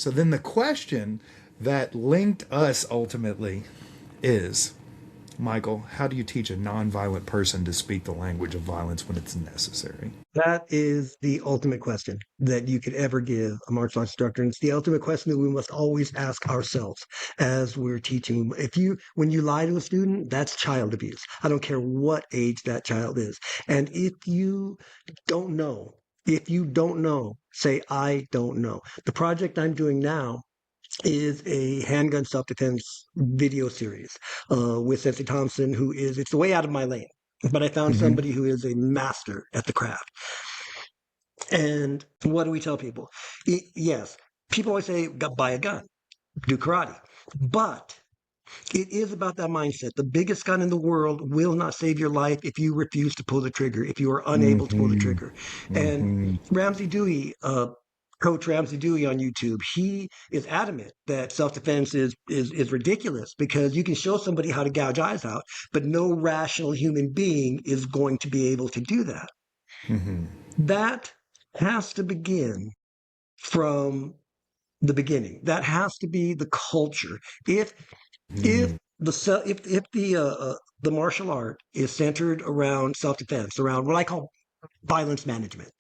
So then the question that linked us ultimately is, Michael, how do you teach a nonviolent person to speak the language of violence when it's necessary? That is the ultimate question that you could ever give a martial arts instructor. And it's the ultimate question that we must always ask ourselves as we're teaching. When you lie to a student, that's child abuse. I don't care what age that child is. And don't know, if you don't know, say, I don't know. The project I'm doing now is a handgun self-defense video series with Sensei Thompson, it's way out of my lane. But I found Mm-hmm. somebody who is a master at the craft. And what do we tell people? Yes, people always say, buy a gun, do karate. But it is about that mindset. The biggest gun in the world will not save your life if you refuse to pull the trigger, if you are unable to pull the Mm-hmm. trigger. And Mm-hmm. Ramsey Dewey, Coach Ramsey Dewey on YouTube, he is adamant that self-defense is ridiculous because you can show somebody how to gouge eyes out, but no rational human being is going to be able to do that. Mm-hmm. That has to begin from the beginning. That has to be the culture. If the martial art is centered around self-defense, around what I call violence management,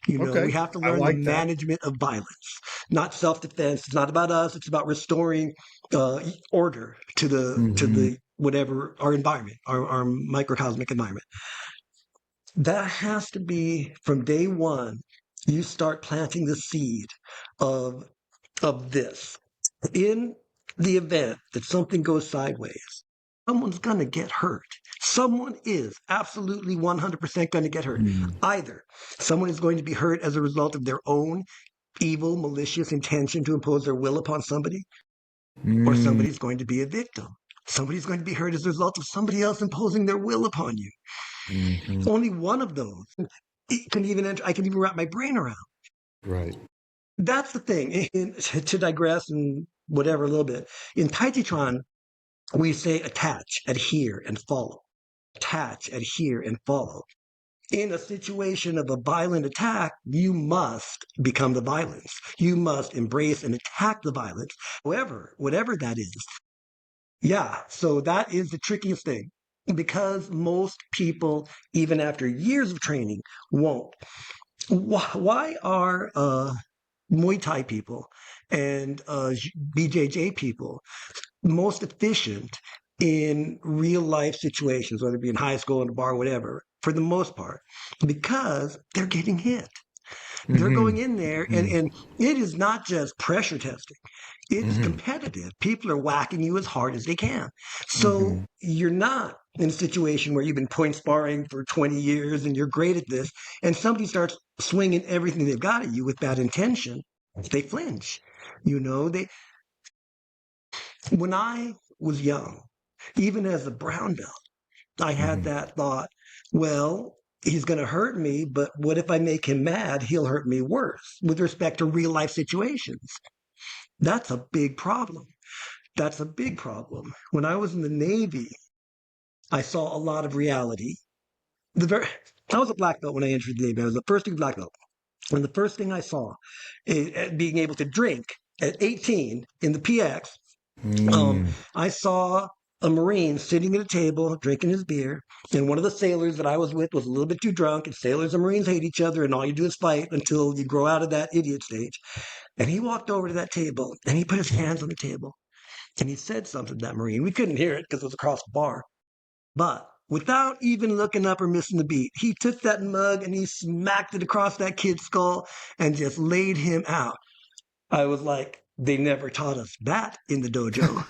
we Okay. have to I learn the like that. management of violence, not self-defense. It's not about us. It's about restoring order to Mm-hmm. the whatever our environment, our microcosmic environment. That has to be from day one. You start planting the seed of this. In the event that something goes sideways, someone's going to get hurt. Someone is absolutely 100% going to get hurt. Either someone is going to be hurt as a result of their own evil, malicious intention to impose their will upon somebody, or Mm-hmm. somebody's going to be a victim. Somebody's going to be hurt as a result of somebody else imposing their will upon you. Mm-hmm. Only one of those I can even wrap my brain around. Right. That's the thing. To digress and whatever a little bit, in Tai Chi Chuan, we say attach, adhere, and follow. Attach, adhere, and follow. In a situation of a violent attack, you must become the violence. You must embrace and attack the violence, however, whatever that is. Yeah, so that is the trickiest thing because most people, even after years of training, won't. Why are Muay Thai people and BJJ people most efficient in real life situations, whether it be in high school, in a bar, whatever, for the most part, because they're getting hit. They're going in there, Mm-hmm. and it is not just pressure testing. It's Mm-hmm. competitive. People are whacking you as hard as they can. Mm-hmm. So you're not in a situation where you've been point sparring for 20 years and you're great at this, and somebody starts swinging everything they've got at you with bad intention. They flinch. They When I was young, even as a brown belt, I had Mm-hmm. that thought, well, he's going to hurt me, but what if I make him mad? He'll hurt me worse with respect to real life situations. That's a big problem. That's a big problem. When I was in the Navy, I saw a lot of reality. The very, I was a black belt when I entered the Navy. I was the first black belt. And the first thing I saw, being able to drink at 18 in the PX, Mm-hmm. I saw a Marine sitting at a table drinking his beer, and one of the sailors that I was with was a little bit too drunk, and sailors and Marines hate each other, and all you do is fight until you grow out of that idiot stage. And he walked over to that table, and he put his hands on the table, and he said something to that Marine. We couldn't hear it because it was across the bar. But without even looking up or missing the beat, he took that mug and he smacked it across that kid's skull and just laid him out. I was like, they never taught us that in the dojo.